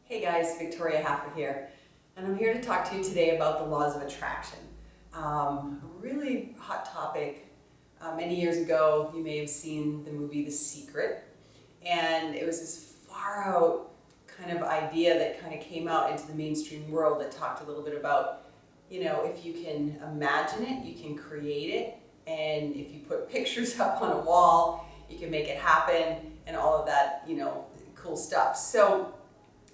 Hey guys, Victoria Haffer here, and I'm here to talk to you today about the laws of attraction. A really hot topic. Many years ago, you may have seen the movie The Secret, and it was this far out kind of idea that kind of came out into the mainstream world that talked a little bit about, if you can imagine it, you can create it, and if you put pictures up on a wall, you can make it happen, and all of that, cool stuff. So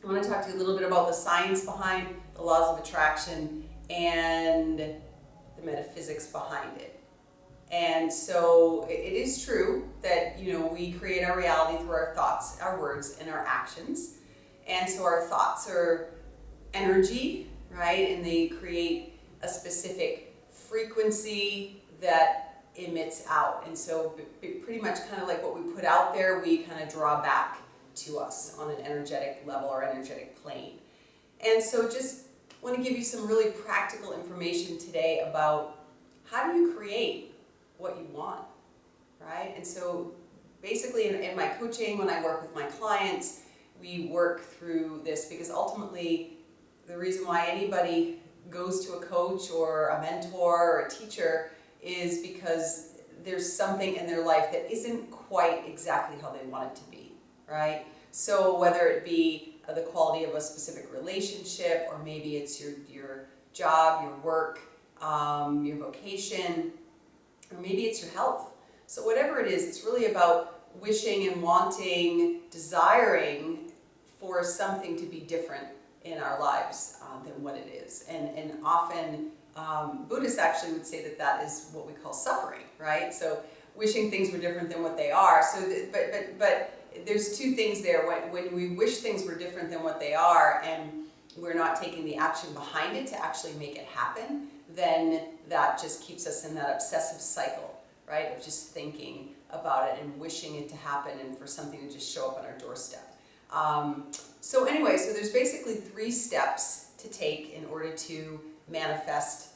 I want to talk to you a little bit about the science behind the laws of attraction and the metaphysics behind it. And so it is true that, we create our reality through our thoughts, our words, and our actions. And so our thoughts are energy, right? And they create a specific frequency that emits out. And so pretty much kind of like what we put out there, we kind of draw back to us on an energetic level or energetic plane. And so just want to give you some really practical information today about how do you create what you want, right? And so basically in my coaching, when I work with my clients, we work through this because ultimately the reason why anybody goes to a coach or a mentor or a teacher is because there's something in their life that isn't quite exactly how they want it to be, right? So whether it be the quality of a specific relationship, or maybe it's your job, your work, your vocation, or maybe it's your health. So whatever it is, it's really about wishing and wanting, desiring for something to be different in our lives than what it is. And often Buddhists actually would say that is what we call suffering, right? So wishing things were different than what they are. So, but there's two things there. When we wish things were different than what they are, and we're not taking the action behind it to actually make it happen, then that just keeps us in that obsessive cycle, right? Of just thinking about it and wishing it to happen and for something to just show up on our doorstep. So anyway, so there's basically 3 steps to take in order to manifest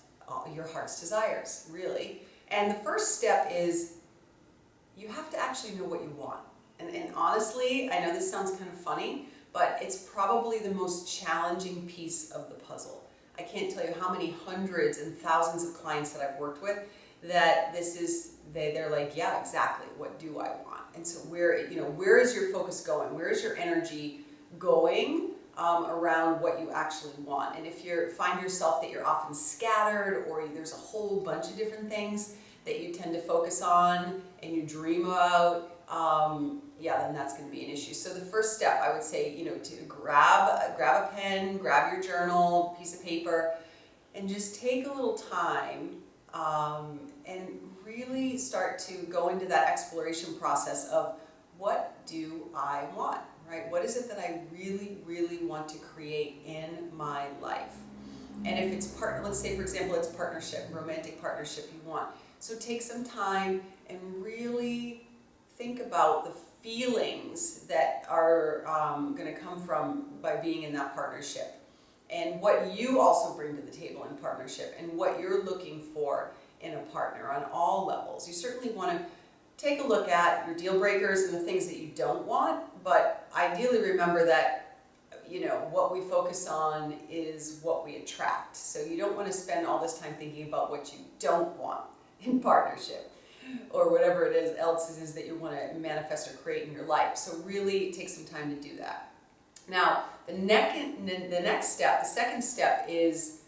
your heart's desires, really. And the first step is you have to actually know what you want. And honestly, I know this sounds kind of funny, but it's probably the most challenging piece of the puzzle. I can't tell you how many hundreds and thousands of clients that I've worked with that they're like, yeah, exactly, what do I want? And so where is your focus going? Where is your energy going around what you actually want? And if you find yourself that you're often scattered, or there's a whole bunch of different things that you tend to focus on and you dream about, then that's going to be an issue. So the first step, I would say, to grab a pen, grab your journal, piece of paper, and just take a little time and really start to go into that exploration process of what do I want, right? What is it that I really, really want to create in my life? And if it's let's say, for example, it's partnership, romantic partnership you want. So take some time and really think about the feelings that are going to come from by being in that partnership, and what you also bring to the table in partnership, and what you're looking for in a partner on all levels. You certainly want to take a look at your deal breakers and the things that you don't want, but ideally remember that what we focus on is what we attract. So you don't want to spend all this time thinking about what you don't want in partnership, or whatever it is else it is that you want to manifest or create in your life. So really take some time to do that. Now, the second step is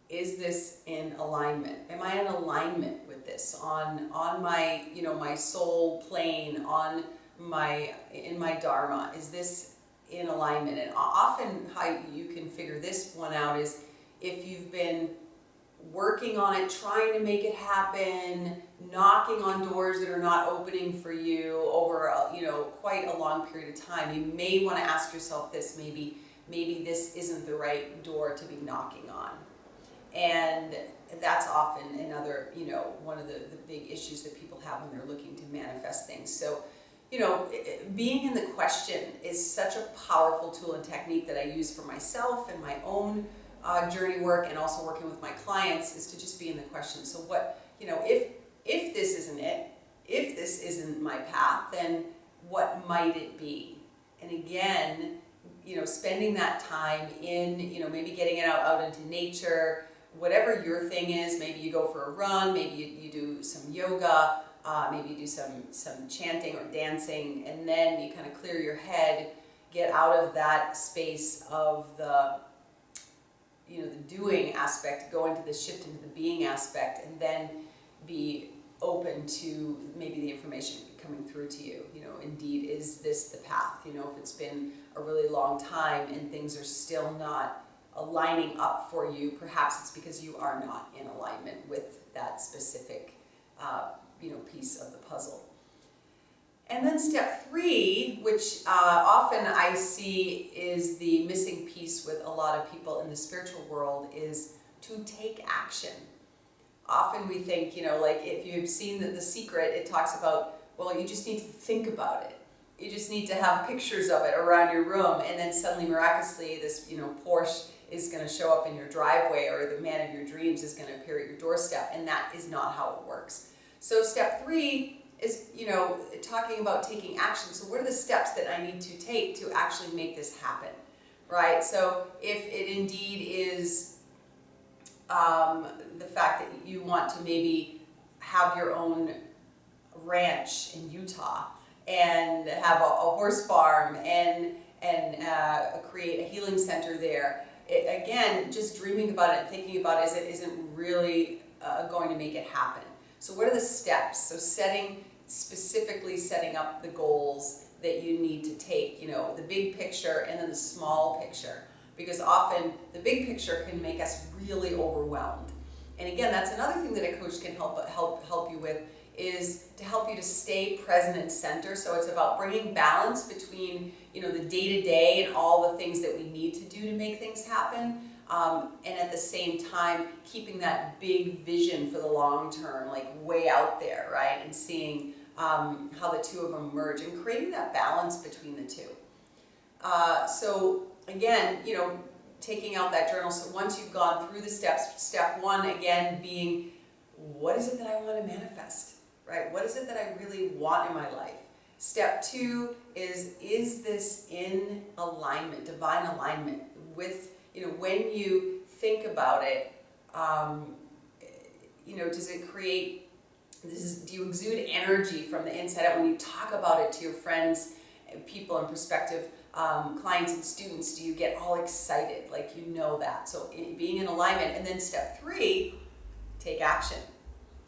this in alignment? Am I in alignment with this on my my soul plane, in my dharma? Is this in alignment? And often how you can figure this one out is if you've been working on it, trying to make it happen, knocking on doors that are not opening for you over quite a long period of time. You may want to ask yourself this: maybe this isn't the right door to be knocking on. And that's often another one of the big issues that people have when they're looking to manifest things. So being in the question is such a powerful tool and technique that I use for myself and my own journey work, and also working with my clients, is to just be in the question. So what, if this isn't it, if this isn't my path, then what might it be? And again, spending that time in, maybe getting it out into nature, whatever your thing is. Maybe you go for a run, maybe you do some yoga, maybe you do some chanting or dancing, and then you kind of clear your head, get out of that space of the doing aspect, go into the shift into the being aspect, and then be open to maybe the information coming through to you. Indeed, is this the path? If it's been a really long time and things are still not aligning up for you, perhaps it's because you are not in alignment with that specific piece of the puzzle. And then step 3, which often I see is the missing piece with a lot of people in the spiritual world, is to take action. Often we think, like if you've seen The Secret, it talks about, well, you just need to think about it. You just need to have pictures of it around your room, and then suddenly, miraculously, this Porsche is going to show up in your driveway, or the man of your dreams is going to appear at your doorstep, and that is not how it works. So step 3 is, talking about taking action. So what are the steps that I need to take to actually make this happen, right? So if it indeed is the fact that you want to maybe have your own ranch in Utah and have a horse farm and create a healing center there, again, just dreaming about it and thinking about it isn't really going to make it happen. So what are the steps? So specifically setting up the goals that you need to take, the big picture and then the small picture, because often the big picture can make us really overwhelmed. And again, that's another thing that a coach can help you with, is to help you to stay present and center. So it's about bringing balance between the day-to-day and all the things that we need to do to make things happen, and at the same time keeping that big vision for the long term, like way out there, right? And seeing how the two of them merge and creating that balance between the two. So again, taking out that journal. So once you've gone through the steps, step 1 again being, what is it that I want to manifest, right? What is it that I really want in my life? Step 2 is this in alignment, divine alignment with, when you think about it, does it create, do you exude energy from the inside out when you talk about it to your friends, people and prospective clients and students? Do you get all excited, like that? So being in alignment. And then step 3, take action.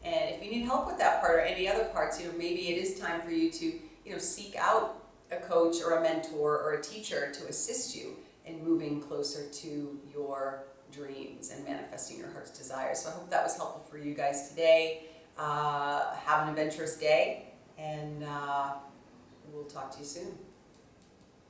And if you need help with that part or any other parts, maybe it is time for you to seek out a coach or a mentor or a teacher to assist you in moving closer to your dreams and manifesting your heart's desires. So I hope that was helpful for you guys today. Have an adventurous day, and we'll talk to you soon.